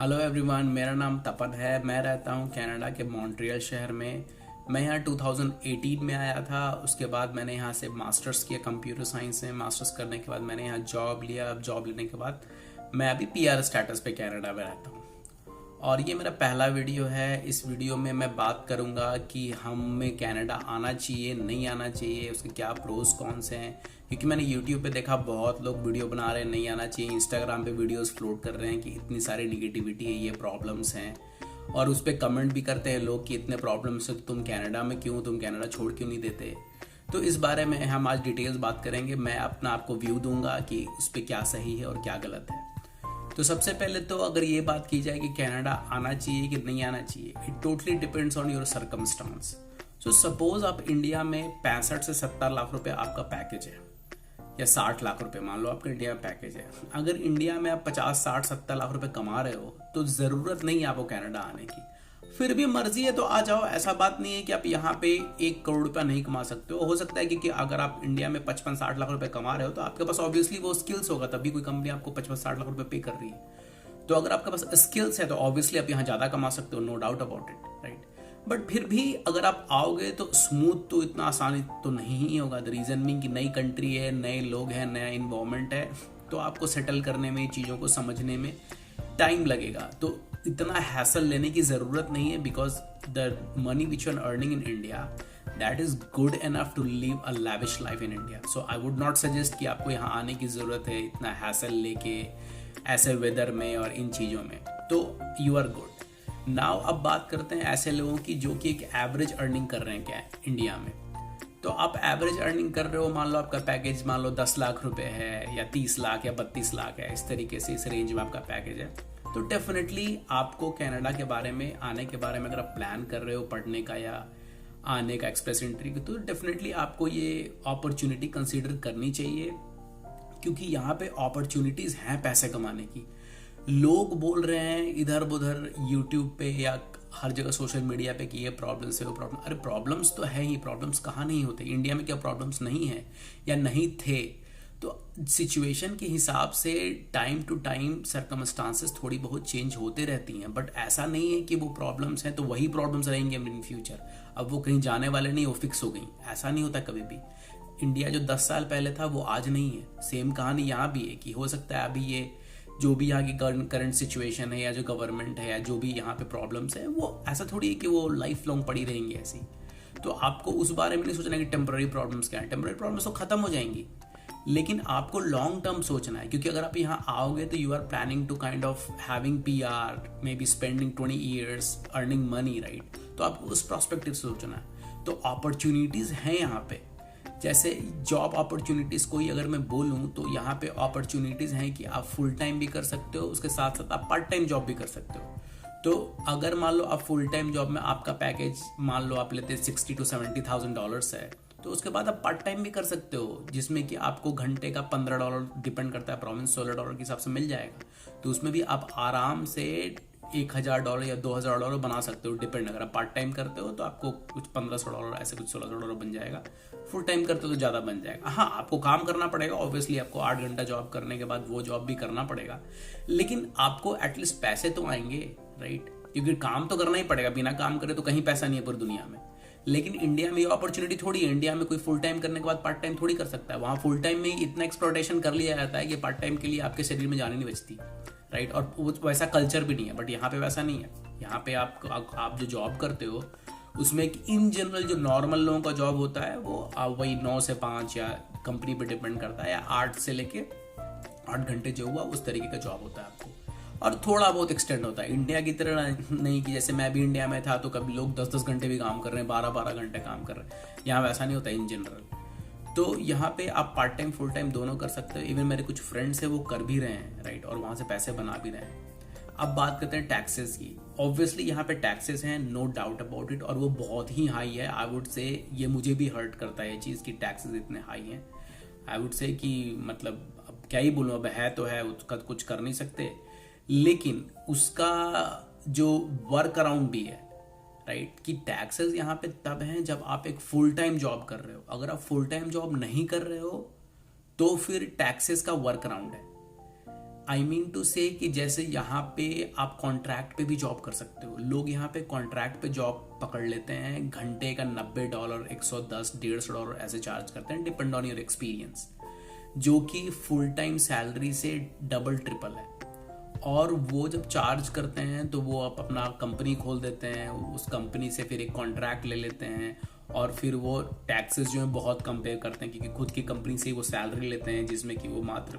Hello everyone, मेरा नाम तपन है। मैं रहता हूँ कनाडा के मॉन्ट्रियल शहर में। मैं यहाँ 2018 में आया था। उसके बाद मैंने यहाँ से मास्टर्स किया कंप्यूटर साइंस में। मास्टर्स करने के बाद मैंने यहाँ जॉब लिया। अब जॉब लेने के बाद मैं अभी पीआर स्टेटस पे कनाडा में रहता हूँ। और ये मेरा पहला वीडियो है। इस वीडियो में मैं बात करूंगा कि हमें कनाडा आना चाहिए नहीं आना चाहिए, उसके क्या प्रोज कौन से हैं। क्योंकि मैंने यूट्यूब पे देखा बहुत लोग वीडियो बना रहे हैं नहीं आना चाहिए, इंस्टाग्राम पे वीडियोस फ्लोट कर रहे हैं कि इतनी सारी निगेटिविटी है, ये प्रॉब्लम्स हैं। और उस पर कमेंट भी करते हैं लोग कि इतने प्रॉब्लम्स है तो तुम कनाडा में क्यों, तुम कनाडा छोड़ क्यों नहीं देते। तो इस बारे में हम आज डिटेल्स बात करेंगे। मैं अपना आपको व्यू दूंगा कि उस पर क्या सही है और क्या गलत है। तो सबसे पहले तो अगर ये बात की जाए कि कनाडा आना चाहिए कि नहीं आना चाहिए, it totally depends on your circumstance. So suppose आप इंडिया में 65 से 70 लाख रुपए आपका पैकेज है, या 60 लाख रुपए मान लो आपका इंडिया में पैकेज है। अगर इंडिया में आप 50 60 70 लाख रुपए कमा रहे हो तो ज़रूरत नहीं है आपको कनाडा आने की। फिर भी मर्जी है तो आ जाओ। ऐसा बात नहीं है कि आप यहाँ पे 1 करोड़ रुपया नहीं कमा सकते हो सकता है कि अगर आप इंडिया में 55 60 लाख रुपए कमा रहे हो तो आपके पास ऑब्वियसली वो स्किल्स होगा, तभी कोई कंपनी आपको 55 60 लाख रुपए पे कर रही है। तो अगर आपके पास स्किल्स है तो ऑब्वियसली आप यहाँ ज़्यादा कमा सकते हो, no doubt about it, right. But फिर भी अगर आप आओगे तो स्मूथ तो इतना आसानी तो नहीं ही होगा। द रीज़न मीन कि नई कंट्री है, नए लोग हैं, नया इन्वायरमेंट है, तो आपको सेटल करने में, चीज़ों को समझने में टाइम लगेगा। तो इतना हैसल लेने की ज़रूरत नहीं है, because the money which you are earning in India that is good enough to live a lavish life in India. So I would not suggest कि आपको यहाँ आने की ज़रूरत है इतना हैसल लेके, ऐसे वेदर में और इन चीज़ों में। तो यू आर गुड। नाउ अब बात करते हैं ऐसे लोगों की जो कि एक एवरेज अर्निंग कर रहे हैं क्या इंडिया में। तो आप एवरेज अर्निंग कर रहे हो, मान लो आपका पैकेज मान लो 10 लाख रुपए है, या 30 लाख या 32 लाख है, इस तरीके से इस रेंज में आपका पैकेज है। तो डेफिनेटली आपको कनाडा के बारे में, आने के बारे में अगर आप प्लान कर रहे हो पढ़ने का या आने का एक्सप्रेस एंट्री का, तो डेफिनेटली आपको ये अपॉर्चुनिटी कंसीडर करनी चाहिए। क्योंकि यहाँ पे अपॉर्चुनिटीज़ हैं पैसे कमाने की। लोग बोल रहे हैं इधर उधर यूट्यूब पे या हर जगह सोशल मीडिया पे कि ये प्रॉब्लम्स है वो प्रॉब्लम। अरे प्रॉब्लम्स तो है ही, प्रॉब्लम्स कहाँ नहीं होते। इंडिया में क्या प्रॉब्लम्स नहीं है या नहीं थे। तो सिचुएशन के हिसाब से टाइम टू टाइम सर्कमस्टांसेस थोड़ी बहुत चेंज होते रहती हैं। बट ऐसा नहीं है कि वो प्रॉब्लम्स हैं तो वही प्रॉब्लम्स रहेंगे इन फ्यूचर। अब वो कहीं जाने वाले नहीं, वो फिक्स हो गई, ऐसा नहीं होता कभी भी। इंडिया जो 10 साल पहले था वो आज नहीं है। सेम कहानी यहाँ भी है कि हो सकता है अभी ये जो भी यहाँ की करंट सिचुएशन है या जो गवर्नमेंट है या जो भी यहाँ पे प्रॉब्लम्स है, वो ऐसा थोड़ी है कि वो लाइफ लॉन्ग पड़ी रहेंगी ऐसी। तो आपको उस बारे में नहीं सोचना कि टेम्पररी प्रॉब्लम्स क्या है। टेम्पररी प्रॉब्लम्स तो खत्म हो जाएंगी, लेकिन आपको लॉन्ग टर्म सोचना है। क्योंकि अगर आप यहाँ आओगे तो you are planning to kind of having PR, may be spending 20 years earning money, right. तो आपको उस प्रोस्पेक्टिव से सोचना है। तो अपॉर्चुनिटीज़ हैं यहाँ पे। जैसे जॉब अपॉर्चुनिटीज़ कोई अगर मैं बोलूँ तो यहाँ पे अपॉर्चुनिटीज़ हैं कि आप फुल टाइम भी कर सकते हो, उसके साथ साथ आप पार्ट टाइम जॉब भी कर सकते हो। तो अगर मान लो आप फुल टाइम जॉब में आपका पैकेज मान लो आप लेते 60 to 70,000 डॉलर्स है, तो उसके बाद आप पार्ट टाइम भी कर सकते हो, जिसमें कि आपको घंटे का $15, डिपेंड करता है प्रोविंस, $16 के हिसाब से मिल जाएगा। तो उसमें भी आप आराम से $1,000 या $2,000 बना सकते हो, डिपेंड। अगर आप पार्ट टाइम करते हो तो आपको कुछ $1,500 ऐसे कुछ $1,600 बन जाएगा। फुल टाइम करते हो तो ज़्यादा बन जाएगा। हाँ, आपको काम करना पड़ेगा, ऑब्वियसली आपको 8 घंटा जॉब करने के बाद वो जॉब भी करना पड़ेगा, लेकिन आपको एटलीस्ट पैसे तो आएंगे, राइट। क्योंकि काम तो करना ही पड़ेगा, बिना काम करे तो कहीं पैसा नहीं है पूरी दुनिया में। लेकिन इंडिया में ये अपॉर्चुनिटी थोड़ी है। इंडिया में कोई फुल टाइम करने के बाद पार्ट टाइम थोड़ी कर सकता है। वहाँ फुल टाइम में ही इतना एक्सप्लॉयटेशन कर लिया जाता है कि पार्ट टाइम के लिए आपके शरीर में जाने नहीं बचती, राइट। और वैसा कल्चर भी नहीं है। बट यहाँ पे वैसा नहीं है। यहाँ पे आप जो जॉब करते हो उसमें इन जनरल जो नॉर्मल लोगों का जॉब होता है वो वही 9 से 5 या कंपनी पे डिपेंड करता है, या 8 से लेके 8 घंटे जो हुआ उस तरीके का जॉब होता है आपको। और थोड़ा बहुत एक्सटेंड होता है। इंडिया की तरह नहीं कि जैसे मैं भी इंडिया में था तो कभी लोग 10-10 घंटे भी काम कर रहे हैं, 12-12 घंटे काम कर रहे हैं। यहाँ वैसा नहीं होता इन जनरल। तो यहाँ पे आप पार्ट टाइम फुल टाइम दोनों कर सकते हो। इवन मेरे कुछ फ्रेंड्स हैं वो कर भी रहे हैं, राइट, और वहाँ से पैसे बना भी रहे हैं। अब बात करते हैं टैक्सेस की। ऑब्वियसली यहाँ पे टैक्सेस हैं, नो डाउट अबाउट इट, और वो बहुत ही हाई है। आई वुड से ये मुझे भी हर्ट करता है ये चीज़ कि टैक्सेस इतने हाई हैं। आई वुड से कि मतलब अब क्या ही बोलूँ, अब है तो है, उसका कुछ कर नहीं सकते। लेकिन उसका जो वर्क अराउंड भी है, राइट, कि टैक्सेस यहाँ पे तब हैं जब आप एक फुल टाइम जॉब कर रहे हो। अगर आप फुल टाइम जॉब नहीं कर रहे हो तो फिर टैक्सेस का वर्क अराउंड है। आई मीन टू से कि जैसे यहाँ पे आप कॉन्ट्रैक्ट पे भी जॉब कर सकते हो। लोग यहाँ पे कॉन्ट्रैक्ट पे जॉब पकड़ लेते हैं, घंटे का $90, 110, $150 ऐसे चार्ज करते हैं, डिपेंड ऑन योर एक्सपीरियंस, जो कि फुल टाइम सैलरी से डबल ट्रिपल है। और वो जब चार्ज करते हैं तो वो आप अपना कंपनी खोल देते हैं, उस कंपनी से फिर एक कॉन्ट्रैक्ट ले लेते हैं, और फिर वो टैक्सेस जो है बहुत कम पे करते हैं, क्योंकि खुद की कंपनी से ही वो सैलरी लेते हैं जिसमें कि वो मात्र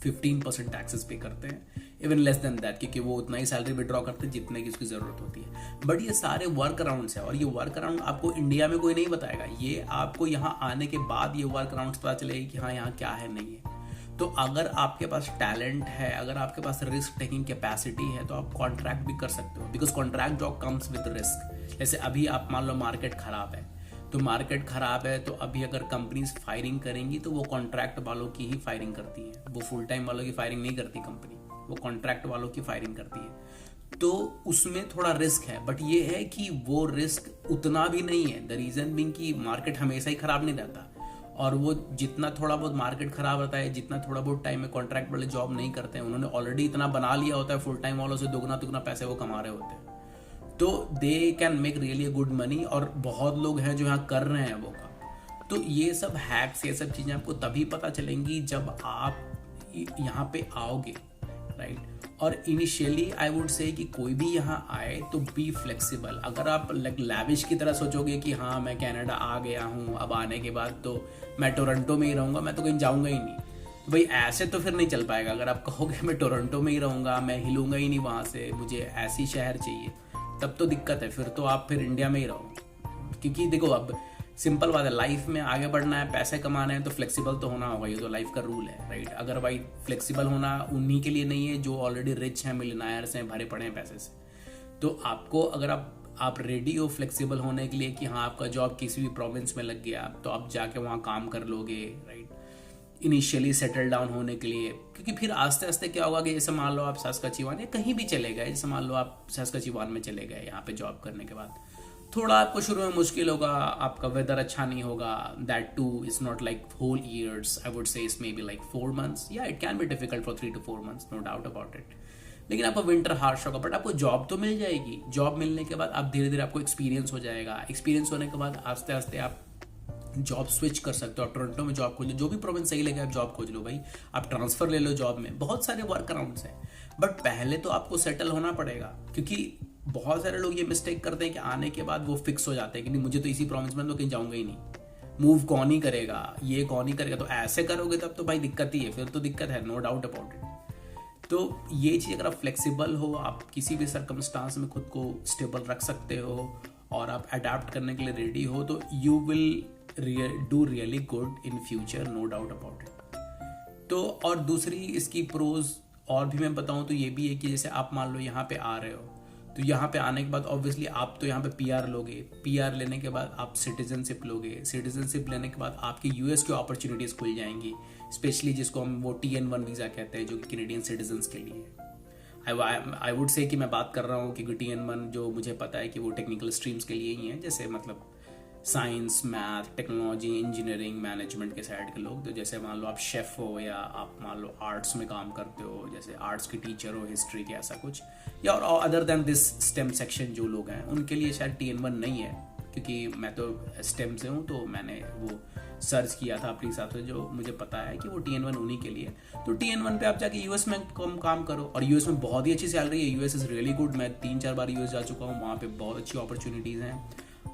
15% टैक्सेस पे करते हैं, इवन लेस देन दैट, क्योंकि वो उतना ही सैलरी विड्रॉ करते हैं जितने की उसकी ज़रूरत होती है। बट ये सारे वर्क अराउंड्स हैं, और ये वर्क अराउंड आपको इंडिया में कोई नहीं बताएगा, ये आपको यहाँ आने के बाद ये वर्क अराउंड्स पता चलेगी कि हाँ यहाँ क्या है नहीं है। तो अगर आपके पास टैलेंट है, अगर आपके पास रिस्क टेकिंग कैपेसिटी है, तो आप कॉन्ट्रैक्ट भी कर सकते हो, because contract job comes with risk. जैसे अभी आप मान लो मार्केट खराब है, तो मार्केट खराब है तो अभी अगर कंपनीज फायरिंग करेंगी तो वो कॉन्ट्रैक्ट वालों की ही फायरिंग करती है, वो फुल टाइम वालों की फायरिंग नहीं करती कंपनी, वो कॉन्ट्रैक्ट वालों की फायरिंग करती है। तो उसमें थोड़ा रिस्क है, बट ये है कि वो रिस्क उतना भी नहीं है। द रीजन बीइंग कि मार्केट हमेशा ही खराब नहीं रहता, और वो जितना थोड़ा बहुत मार्केट खराब रहता है, जितना थोड़ा बहुत टाइम में कॉन्ट्रैक्ट वाले जॉब नहीं करते हैं, उन्होंने ऑलरेडी इतना बना लिया होता है, फुल टाइम वालों से दुगना दुगना पैसे वो कमा रहे होते हैं, तो they can make really good money. और बहुत लोग हैं जो यहाँ कर रहे हैं वो काम। तो ये सब हैक्स, ये सब चीज़ें आपको तभी पता चलेंगी जब आप यहाँ पे आओगे, राइट। और इनिशियली आई वुड से कि कोई भी यहाँ आए तो बी फ्लेक्सिबल। अगर आप लाइक लैविश की तरह सोचोगे कि हाँ मैं कनाडा आ गया हूँ, अब आने के बाद तो मैं टोरंटो में ही रहूँगा, मैं तो कहीं जाऊँगा ही नहीं, भाई ऐसे तो फिर नहीं चल पाएगा। अगर आप कहोगे मैं टोरंटो में ही रहूँगा, मैं हिलूंगा ही नहीं वहाँ से, मुझे ऐसी शहर चाहिए, तब तो दिक्कत है, फिर आप इंडिया में ही रहो। क्योंकि देखो अब सिंपल बात है, लाइफ में आगे बढ़ना है, पैसे कमाने हैं, तो फ्लेक्सिबल तो होना होगा, ये तो लाइफ का रूल है, राइट। अगर भाई फ्लेक्सिबल होना उन्हीं के लिए नहीं है जो ऑलरेडी रिच हैं, मिलियनायर्स हैं, भरे पड़े हैं पैसे से। तो आपको अगर आप रेडी हो फ्लेक्सिबल होने के लिए कि हाँ आपका जॉब किसी भी प्रोविंस में लग गया, तो आप जाके वहाँ काम कर लोगे, राइट, इनिशियली सेटल डाउन होने के लिए। क्योंकि फिर आस्ते आस्ते क्या होगा कि जैसे मान लो आप सास्काचीवान या कहीं भी चले गए, जैसे मान लो आप सास्काचीवान में चले गए यहाँ पे जॉब करने के बाद, थोड़ा आपको शुरू में मुश्किल होगा, आपका वेदर अच्छा नहीं होगा, that too is not like whole years, I would say it's may be like 4 months, या it can be difficult for 3 to 4 months, no doubt about it. लेकिन आपको विंटर हार्श होगा, बट आपको जॉब तो मिल जाएगी। जॉब मिलने के बाद आप धीरे धीरे आपको एक्सपीरियंस हो जाएगा, एक्सपीरियंस होने के बाद आस्ते आस्ते आप जॉब स्विच कर सकते हो। आप टोरंटो में जॉब खोज लो, जो भी प्रोविंस सही लगे आप जॉब खोज लो भाई, आप ट्रांसफर ले लो जॉब में, बहुत सारे वर्क अराउंड्स हैं। बट पहले तो आपको सेटल होना पड़ेगा, क्योंकि बहुत सारे लोग ये मिस्टेक करते हैं कि आने के बाद वो फिक्स हो जाते हैं कि नहीं मुझे तो इसी प्रोविंस में तो कहीं जाऊंगा ही नहीं, मूव कौन ही करेगा, ये कौन ही करेगा। तो ऐसे करोगे तब तो भाई दिक्कत ही है, फिर तो दिक्कत है, नो डाउट अबाउट इट। तो ये चीज़ अगर आप फ्लेक्सिबल हो, आप किसी भी सर्कमस्टांस में खुद को स्टेबल रख सकते हो और आप अडेप्ट करने के लिए रेडी हो, तो you will do really good in future, no doubt about it. तो और दूसरी इसकी प्रोज और भी मैं बताऊं तो ये भी है कि जैसे आप मान लो यहाँ पे आ रहे हो, तो यहाँ पे आने के बाद ऑब्वियसली आप तो यहाँ पे पीआर लोगे, पीआर लेने के बाद आप सिटीजनशिप लोगे, सिटीजनशिप लेने के बाद आपकी यूएस की अपॉर्चुनिटीज़ खुल जाएंगी, स्पेशली जिसको हम वो TN1 वीज़ा कहते हैं, जो कि कैनेडियन सिटीजन्स के लिए आई वुड से कि मैं बात कर रहा हूँ कि TN1 जो मुझे पता है कि वो टेक्निकल स्ट्रीम्स के लिए ही हैं, जैसे मतलब science, math, technology, engineering, management के साइड के लोग। तो जैसे मान लो आप शेफ़ हो, या आप मान लो आर्ट्स में काम करते हो, जैसे आर्ट्स के टीचर हो, हिस्ट्री के ऐसा कुछ, या और other than this stem section जो लोग हैं उनके लिए शायद TN1 नहीं है। क्योंकि मैं तो स्टेम से हूँ, तो मैंने वो सर्च किया था अपने हिसाब से, जो मुझे पता है कि वो TN1 उन्हीं के लिए। तो TN1 पे आप जाके यूएस में काम करो, और यूएस में बहुत ही अच्छी सैलरी है, यूएस इज़ रियली गुड। मैं 3-4 बार यूएस जा चुका हूँ, वहाँ पे बहुत अच्छी अपॉर्चुनिटीज़ हैं,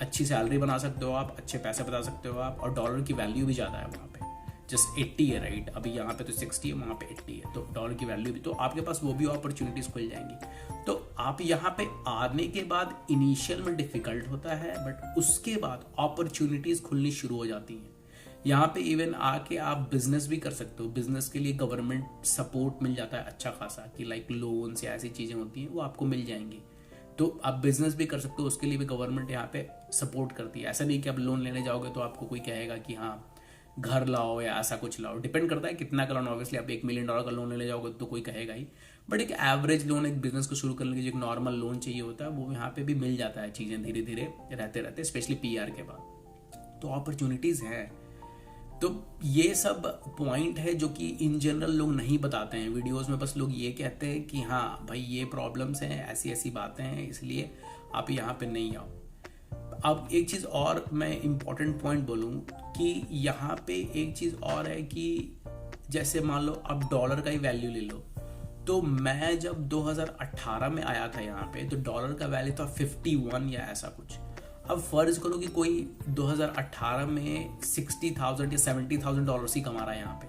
अच्छी सैलरी बना सकते हो आप, अच्छे पैसे बता सकते हो आप, और डॉलर की वैल्यू भी ज़्यादा है वहाँ पे, जस्ट 80 है, राइट। अभी यहाँ पे तो 60 है, वहाँ पे 80 है, तो डॉलर की वैल्यू भी, तो आपके पास वो भी अपॉर्चुनिटीज़ खुल जाएंगी। तो आप यहाँ पे आने के बाद इनिशियल में डिफ़िकल्ट होता है, बट उसके बाद अपॉर्चुनिटीज़ खुलनी शुरू हो जाती हैं। यहाँ पे इवन आके आप बिजनेस भी कर सकते हो, बिजनेस के लिए गवर्नमेंट सपोर्ट मिल जाता है अच्छा खासा, कि लाइक लोन्स या ऐसी चीज़ें होती हैं वो आपको मिल जाएंगी, तो आप बिजनेस भी कर सकते हो, उसके लिए भी गवर्नमेंट यहाँ पे सपोर्ट करती है। ऐसा नहीं कि आप लोन लेने जाओगे तो आपको कोई कहेगा कि हाँ घर लाओ या ऐसा कुछ लाओ, डिपेंड करता है कितना का लोन। ऑब्वियसली आप $1 मिलियन का लोन लेने जाओगे तो कोई कहेगा ही, बट एक एवरेज लोन, एक बिजनेस को शुरू करने के लिए जो एक नॉर्मल लोन चाहिए होता है, वो यहाँ पे भी मिल जाता है, चीज़ें धीरे धीरे रहते रहते, स्पेशली PR के बाद। तो अपॉर्चुनिटीज़ हैं, तो ये सब पॉइंट है जो कि इन जनरल लोग नहीं बताते हैं वीडियोस में। बस लोग ये कहते हैं कि हाँ भाई ये प्रॉब्लम्स हैं, ऐसी ऐसी बातें हैं, इसलिए आप यहाँ पे नहीं आओ। अब एक चीज़ और मैं इम्पोर्टेंट पॉइंट बोलूँ कि यहाँ पे एक चीज़ और है कि जैसे मान लो अब डॉलर का ही वैल्यू ले लो, तो मैं जब 2018 में आया था यहाँ पे तो डॉलर का वैल्यू था 51 या ऐसा कुछ। अब फर्ज करो कि कोई 2018 में 60,000 या 70,000 डॉलर्स ही कमा रहा है यहाँ पे,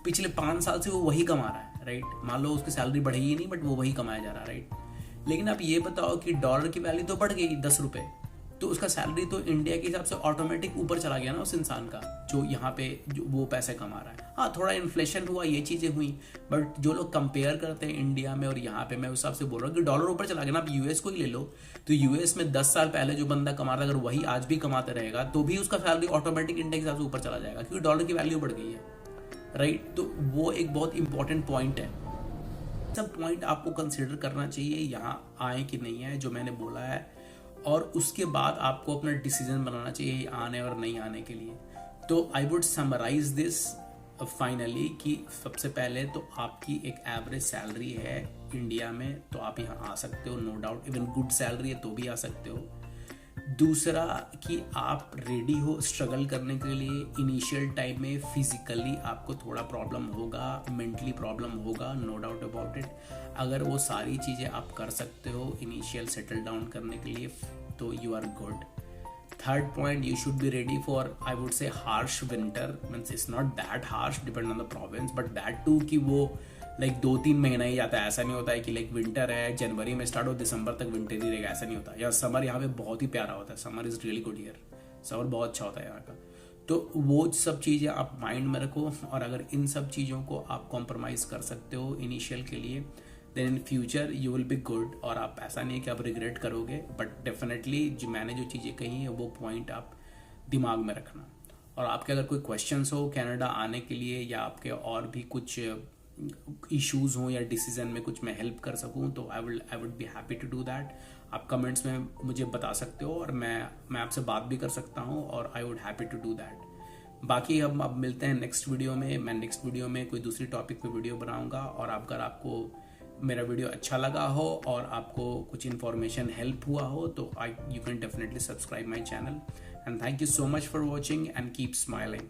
पिछले 5 साल से वो वही कमा रहा है, राइट। मान लो उसकी सैलरी बढ़ी ही नहीं, बट वो वही कमाया जा रहा है, राइट। लेकिन आप ये बताओ कि डॉलर की वैल्यू तो बढ़ गई 10 रुपये, तो उसका सैलरी तो इंडिया के हिसाब से ऑटोमेटिक ऊपर चला गया ना उस इंसान का, जो यहाँ पे जो वो पैसे कमा रहा है। हाँ थोड़ा इन्फ्लेशन हुआ, ये चीज़ें हुई, बट जो लोग कंपेयर करते हैं इंडिया में और यहाँ पे, मैं उस हिसाब से बोल रहा हूँ कि डॉलर ऊपर चला गया ना। आप यूएस को ही ले लो, तो यूएस में 10 साल पहले जो बंदा कमा रहा था, अगर वही आज भी कमाते रहेगा तो भी उसका सैलरी ऑटोमेटिक इंडिया के हिसाब से ऊपर चला जाएगा, क्योंकि डॉलर की वैल्यू बढ़ गई है, राइट। तो वो एक बहुत इंपॉर्टेंट पॉइंट है। सब पॉइंट आपको कंसिडर करना चाहिए यहाँ आए कि नहीं आए, जो मैंने बोला है, और उसके बाद आपको अपना डिसीजन बनाना चाहिए आने और नहीं आने के लिए। तो I would summarise this finally कि सबसे पहले तो आपकी एक एवरेज सैलरी है इंडिया में, तो आप यहाँ आ सकते हो, no doubt. Even good salary है तो भी आ सकते हो। दूसरा कि आप रेडी हो स्ट्रगल करने के लिए। इनिशियल टाइम में फिजिकली आपको थोड़ा प्रॉब्लम होगा, मेंटली प्रॉब्लम होगा, नो डाउट अबाउट इट। अगर वो सारी चीज़ें आप कर सकते हो इनिशियल सेटल डाउन करने के लिए, तो you are good. Third point, you should be ready for, I would say, harsh winter. Means it's not that harsh, depend on the province, but that too कि वो लाइक 2-3 महीना ही जाता है। ऐसा नहीं होता है कि लाइक विंटर है जनवरी में स्टार्ट हो दिसंबर तक विंटर ही रहेगा, ऐसा नहीं होता। या समर यहाँ पे बहुत ही प्यारा होता है, summer is really good year, summer बहुत अच्छा होता है यहाँ का। तो वो सब चीज़ें आप माइंड में रखो, और अगर इन सब चीज़ों को आप कॉम्प्रोमाइज़ कर सकते हो इनिशियल के लिए, then in future you will be good. और आप ऐसा नहीं है कि आप रिग्रेट करोगे, बट डेफिनेटली जो मैंने जो चीज़ें कही हैं वो पॉइंट आप दिमाग में रखना। और आपके अगर कोई क्वेश्चंस हो कनाडा आने के लिए, या आपके और भी कुछ इश्यूज़ हों या डिसीजन में कुछ मैं हेल्प कर सकूं, तो I would be happy to do that. आप कमेंट्स में मुझे बता सकते हो, और मैं आपसे बात भी कर सकता हूं, और I would happy to do that. बाकी हम अब मिलते हैं नेक्स्ट वीडियो में। मैं नेक्स्ट वीडियो में कोई दूसरी टॉपिक पे वीडियो बनाऊंगा, और अगर आपको मेरा वीडियो अच्छा लगा हो और आपको कुछ इन्फॉर्मेशन हेल्प हुआ हो, तो you can definitely subscribe my channel. And thank you so much for watching, and keep smiling.